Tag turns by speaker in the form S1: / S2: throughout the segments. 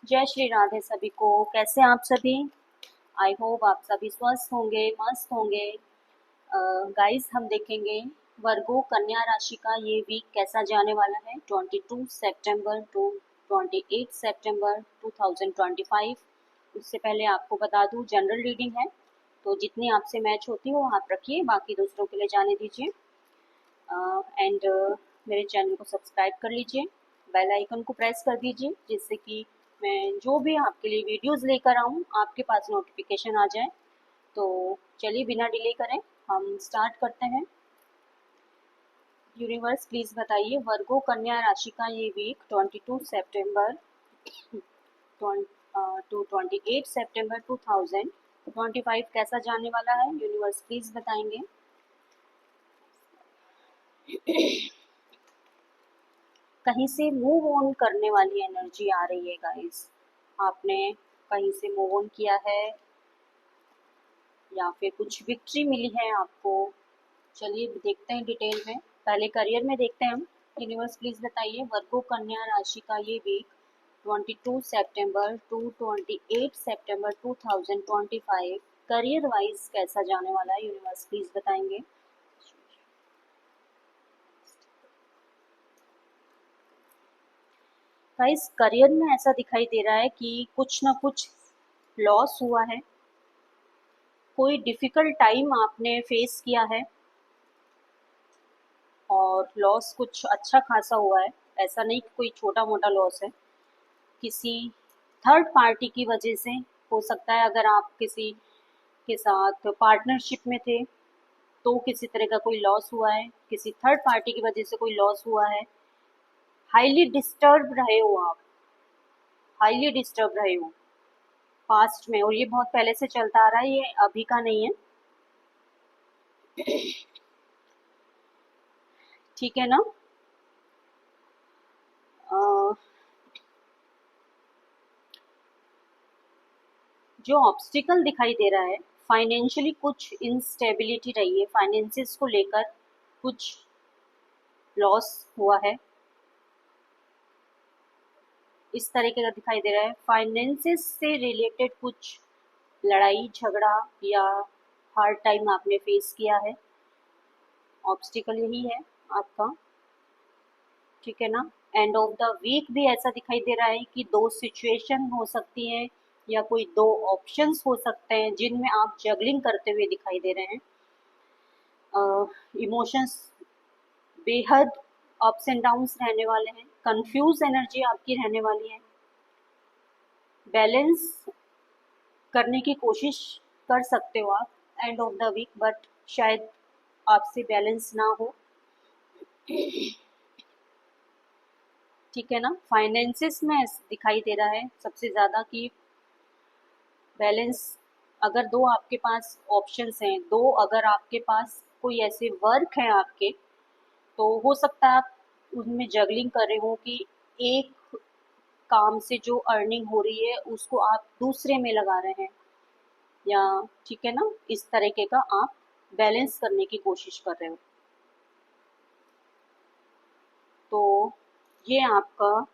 S1: जय श्री राधे सभी को। कैसे हैं आप सभी? आई होप आप सभी स्वस्थ होंगे, मस्त होंगे। गाइस, हम देखेंगे वर्गो कन्या राशि का ये वीक कैसा जाने वाला है, 22 सितंबर टू 28 सितंबर 2025। उससे पहले आपको बता दूं, जनरल रीडिंग है, तो जितनी आपसे मैच होती हो आप रखिए, बाकी दूसरों के लिए जाने दीजिए। एंड मेरे चैनल को सब्सक्राइब कर लीजिए, बेल आइकन को प्रेस कर दीजिए, जिससे कि मैं जो भी आपके लिए वीडियोस लेकर आऊँ आपके पास नोटिफिकेशन आ जाए। तो चलिए बिना डिले करें हम स्टार्ट करते हैं। यूनिवर्स प्लीज़ बताइए वर्गो कन्या राशि का ये वीक 22 सितंबर टू 28 सितंबर 2025 कैसा जाने वाला है, यूनिवर्स प्लीज़ बताएंगे। कहीं से मूव ऑन करने वाली एनर्जी आ रही है गाइस। आपने कहीं से मूव ऑन किया है या फिर कुछ विक्ट्री मिली है आपको। चलिए देखते हैं डिटेल में। पहले करियर में देखते हैं हम। यूनिवर्स प्लीज बताइए वर्गो कन्या राशि का ये वीक 22 सितंबर टू 28 सितंबर 2025 करियर वाइज कैसा जाने वाला है, यूनिवर्स प्लीज बताएंगे। गाइस, करियर में ऐसा दिखाई दे रहा है कि कुछ ना कुछ लॉस हुआ है, कोई डिफिकल्ट टाइम आपने फेस किया है और लॉस कुछ अच्छा खासा हुआ है। ऐसा नहीं कि कोई छोटा मोटा लॉस है, किसी थर्ड पार्टी की वजह से हो सकता है। अगर आप किसी के साथ पार्टनरशिप में थे तो किसी तरह का कोई लॉस हुआ है, किसी थर्ड पार्टी की वजह से कोई लॉस हुआ है। हाईली डिस्टर्ब रहे हो आप, हाईली डिस्टर्ब रहे हो पास्ट में, और ये बहुत पहले से चलता आ रहा है, ये अभी का नहीं है। ठीक है ना? अ, जो ऑब्स्टिकल दिखाई दे रहा है, फाइनेंशियली कुछ इंस्टेबिलिटी रही है, फाइनेंसिस को लेकर कुछ लॉस हुआ है, इस तरीके का दिखाई दे रहा है। फाइनेंसिस से रिलेटेड कुछ लड़ाई झगड़ा या हार्ड टाइम आपने फेस किया है, ऑब्स्टिकल यही है आपका। ठीक है ना? एंड ऑफ द वीक भी ऐसा दिखाई दे रहा है कि दो सिचुएशन हो सकती है या कोई दो ऑप्शंस हो सकते हैं जिनमें आप जगलिंग करते हुए दिखाई दे रहे हैं। इमोशंस बेहद अप्स एंड डाउन्स रहने वाले हैं, कंफ्यूज एनर्जी आपकी रहने वाली है। बैलेंस करने की कोशिश कर सकते हो आप end of the week, but शायद आपसे बैलेंस ना हो। ठीक है ना? फाइनेंसिस में दिखाई दे रहा है सबसे ज़्यादा कि बैलेंस, अगर दो आपके पास ऑप्शंस हैं, दो अगर आपके पास कोई ऐसे वर्क हैं आपके, तो हो सकता है आप उनमें जगलिंग कर रहे हो कि एक काम से जो अर्निंग हो रही है उसको आप दूसरे में लगा रहे हैं, या ठीक है ना, इस तरीके का आप बैलेंस करने की कोशिश कर रहे हो। तो ये आपका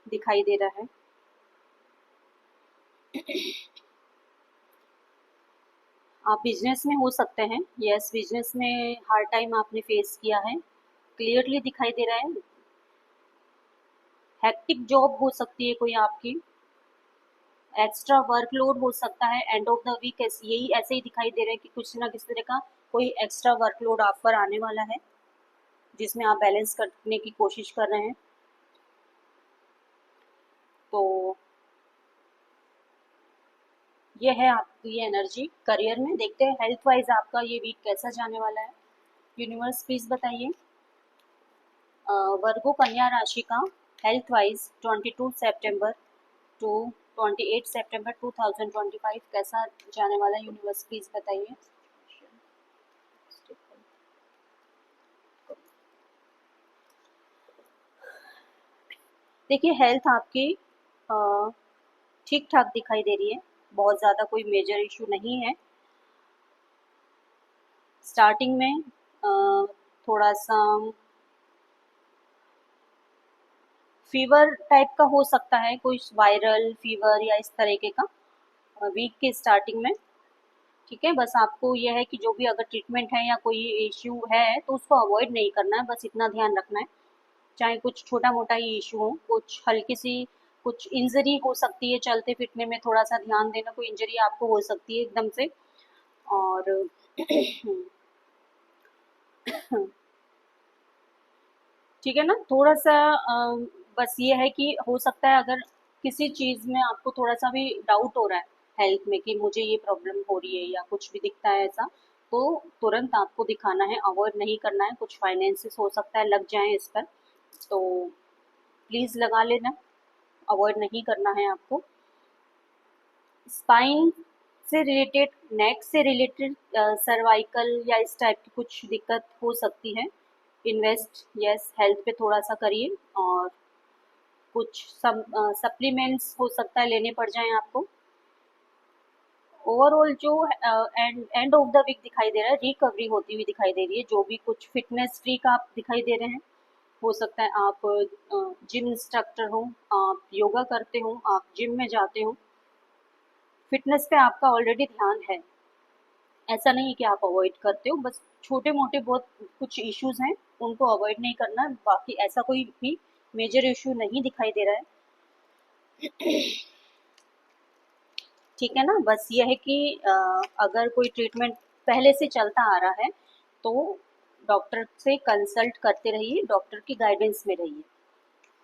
S1: दिखाई दे रहा है। आप बिजनेस में हो सकते हैं, यस, बिजनेस में हार्ड टाइम आपने फेस किया है, क्लियरली दिखाई दे रहा है। हेक्टिक जॉब हो सकती है कोई आपकी, एक्स्ट्रा वर्कलोड हो सकता है। एंड ऑफ द वीक यही ऐसे ही दिखाई दे रहा है कि कुछ ना किसी तरह का कोई एक्स्ट्रा वर्कलोड आप पर आने वाला है, जिसमें आप बैलेंस करने की कोशिश कर रहे हैं। तो ये है आपकी एनर्जी। करियर में देखते हैं हेल्थ वाइज आपका ये वीक कैसा जाने वाला है, यूनिवर्स प्लीज बताइए। वर्गो कन्या राशि का हेल्थ वाइज 22 सितंबर टू 28 सितंबर 2025 कैसा जाने वाला है, यूनिवर्स प्लीज बताइए। देखिए, हेल्थ आपकी ठीक ठाक दिखाई दे रही है, बहुत ज़्यादा कोई मेजर इशू नहीं है। स्टार्टिंग में थोड़ा सा फीवर टाइप का हो सकता है, कोई वायरल फीवर या इस तरीके का वीक के स्टार्टिंग में। ठीक है, बस आपको यह है कि जो भी अगर ट्रीटमेंट है या कोई इश्यू है तो उसको अवॉइड नहीं करना है, बस इतना ध्यान रखना है। चाहे कुछ छोटा मोटा ही इशू हो, कुछ हल्की सी कुछ इंजरी हो सकती है, चलते फिरने में थोड़ा सा ध्यान देना, कोई इंजरी आपको हो सकती है एकदम से। और ठीक है ना, थोड़ा सा बस ये है कि हो सकता है अगर किसी चीज़ में आपको थोड़ा सा भी डाउट हो रहा है हेल्थ में कि मुझे ये प्रॉब्लम हो रही है या कुछ भी दिखता है ऐसा, तो तुरंत आपको दिखाना है, अवॉइड नहीं करना है। कुछ फाइनेंसेस हो सकता है लग जाए इस पर, तो प्लीज़ लगा लेना, अवॉइड नहीं करना है आपको। स्पाइन से रिलेटेड, नेक से रिलेटेड, सर्वाइकल या इस टाइप की कुछ दिक्कत हो सकती है, इन्वेस्ट यस हेल्थ पे थोड़ा सा करिए। और कुछ सप्लीमेंट्स हो सकता है लेने पड़ जाएं आपको। ओवरऑल जो एंड ऑफ द वीक दिखाई दे रहा है, रिकवरी होती हुई दिखाई दे रही है। जो भी कुछ फिटनेस फ्रीक आप दिखाई दे रहे हैं, हो सकता है आप जिम इंस्ट्रक्टर हो, आप योगा करते हो, आप जिम में जाते हो, फिटनेस पे आपका ऑलरेडी ध्यान है। ऐसा नहीं है कि आप अवॉइड करते हो, बस छोटे मोटे बहुत कुछ इश्यूज हैं, उनको अवॉइड नहीं करना, बाकी ऐसा कोई भी मेजर इशू नहीं दिखाई दे रहा है। ठीक है ना, बस ये है कि अगर कोई ट्रीटमेंट पहले से चलता आ रहा है तो डॉक्टर से कंसल्ट करते रहिए, डॉक्टर की गाइडेंस में रहिए।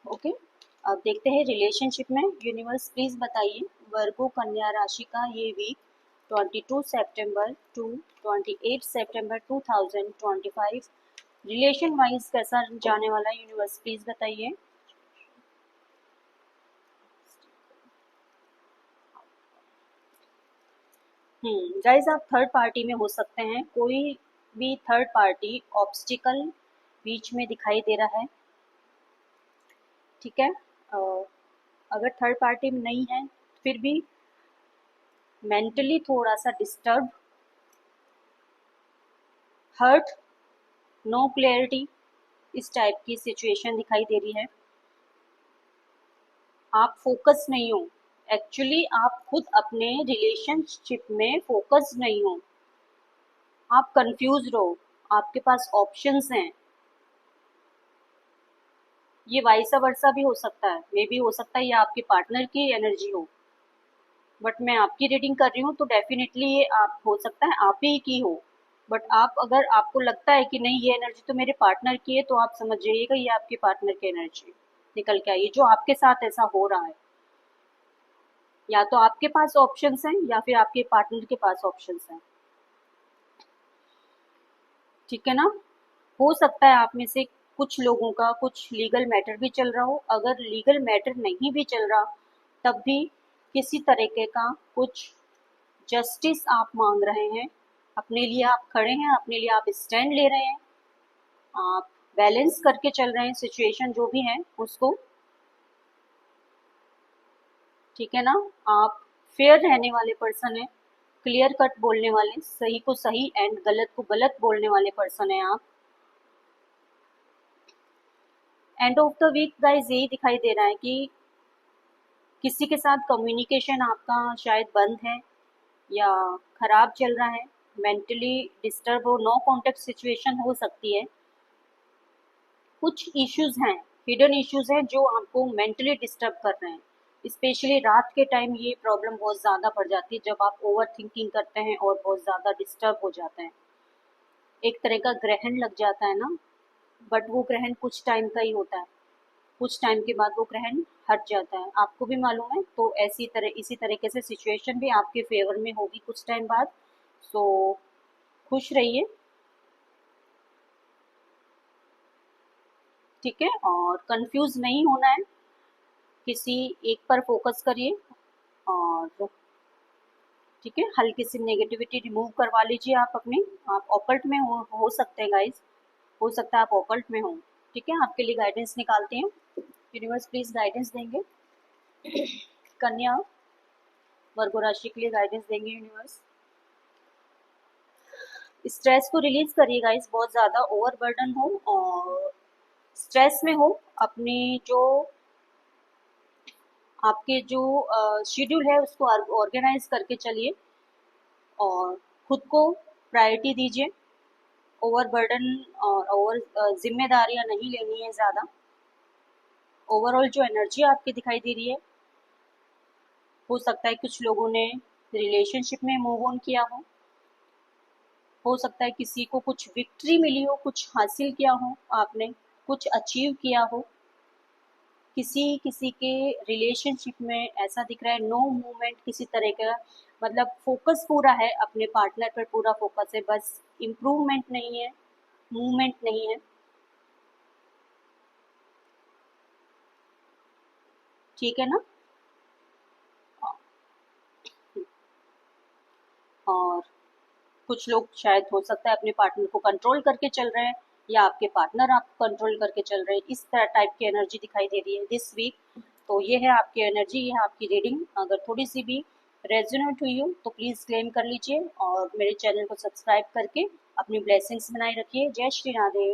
S1: ओके, अब देखते हैं रिलेशनशिप में। यूनिवर्स प्लीज बताइए वर्गो कन्या राशि का ये वीक 22 सितंबर टू 28 सितंबर 2025 रिलेशन वाइज कैसा जाने वाला है, यूनिवर्स प्लीज बताइए। गाइस, आप थर्ड पार्टी में हो सकते हैं, कोई भी थर्ड पार्टी ऑब्स्टिकल बीच में दिखाई दे रहा है। ठीक है, अगर थर्ड पार्टी में नहीं है फिर भी मेंटली थोड़ा सा डिस्टर्ब, हर्ट, नो क्लैरिटी, इस टाइप की सिचुएशन दिखाई दे रही है। आप फोकस नहीं हो, एक्चुअली आप खुद अपने रिलेशनशिप में फोकस नहीं हो, आप कंफ्यूज रहो, आपके पास ऑप्शंस हैं। ये वाइसा वर्सा भी हो सकता है, मे भी हो सकता है ये आपके पार्टनर की एनर्जी हो, बट मैं आपकी रीडिंग कर रही हूँ तो डेफिनेटली ये आप हो सकता है आप ही की हो। बट आप अगर आपको लगता है कि नहीं ये एनर्जी तो मेरे पार्टनर की है, तो आप समझ जाइएगा ये आपके पार्टनर की एनर्जी निकल के आई है, जो आपके साथ ऐसा हो रहा है। या तो आपके पास ऑप्शंस हैं या फिर आपके पार्टनर के पास ऑप्शंस हैं। ठीक है ना, हो सकता है आप में से कुछ लोगों का कुछ लीगल मैटर भी चल रहा हो, अगर लीगल मैटर नहीं भी चल रहा तब भी किसी तरीके का कुछ जस्टिस आप मांग रहे हैं, अपने लिए आप खड़े हैं, अपने लिए आप स्टैंड ले रहे हैं, आप बैलेंस करके चल रहे हैं सिचुएशन जो भी है उसको। ठीक है ना, आप फेयर रहने वाले पर्सन है, क्लियर कट बोलने वाले, सही को सही एंड गलत को गलत बोलने वाले पर्सन है आप। End of the week guys यही दिखाई दे रहा है कि किसी के साथ कम्युनिकेशन आपका शायद बंद है या खराब चल रहा है, मेंटली डिस्टर्ब हो, नो कॉन्टेक्ट सिचुएशन हो सकती है। कुछ इश्यूज हैं, हिडन इश्यूज हैं जो आपको मेंटली डिस्टर्ब कर रहे हैं। स्पेशली रात के टाइम ये प्रॉब्लम बहुत ज़्यादा बढ़ जाती है, जब आप ओवर थिंकिंग करते हैं और बहुत ज़्यादा डिस्टर्ब हो जाते हैं। एक तरह का ग्रहण लग जाता है ना, बट वो ग्रहण कुछ टाइम का ही होता है, कुछ टाइम के बाद वो ग्रहण हट जाता है, आपको भी मालूम है। तो इसी तरीके से सिचुएशन भी आपके फेवर में होगी कुछ टाइम बाद। सो खुश रहिए। ठीक है, और कंफ्यूज नहीं होना है, किसी एक पर फोकस करिए। और ठीक है, हल्की सी नेगेटिविटी रिमूव करवा लीजिए आप अपनी। आप ऑकल्ट में हो सकते हैं गाइस, हो सकता है आप ऑकल्ट में हो। ठीक है, आपके लिए गाइडेंस निकालते हैं, यूनिवर्स प्लीज गाइडेंस देंगे। कन्या वर्गो राशि के लिए गाइडेंस देंगे यूनिवर्स। स्ट्रेस को रिलीज करिए गाइस, बहुत ज़्यादा ओवरबर्डन हो और स्ट्रेस में हो, अपनी जो आपके जो शेड्यूल है उसको ऑर्गेनाइज करके चलिए और खुद को प्रायोरिटी दीजिए। ओवर बर्डन और ओवर जिम्मेदारियां नहीं लेनी है ज़्यादा। ओवरऑल जो एनर्जी आपकी दिखाई दे रही है, हो सकता है कुछ लोगों ने रिलेशनशिप में मूव ऑन किया हो सकता है किसी को कुछ विक्ट्री मिली हो, कुछ हासिल किया हो आपने, कुछ अचीव किया हो। किसी किसी के रिलेशनशिप में ऐसा दिख रहा है नो मूवमेंट किसी तरह का, मतलब फोकस पूरा है अपने पार्टनर पर, पूरा फोकस है, बस इम्प्रूवमेंट नहीं है, मूवमेंट नहीं है। ठीक है ना। और कुछ लोग शायद हो सकता है अपने पार्टनर को कंट्रोल करके चल रहे हैं, या आपके पार्टनर आपको कंट्रोल करके चल रहे हैं, इस तरह टाइप की एनर्जी दिखाई दे रही है दिस वीक। तो ये है आपकी एनर्जी, ये है आपकी रीडिंग। अगर थोड़ी सी भी रेजोनेट हुई हो तो प्लीज़ क्लेम कर लीजिए और मेरे चैनल को सब्सक्राइब करके अपनी ब्लेसिंग्स बनाए रखिए। जय श्री राधे।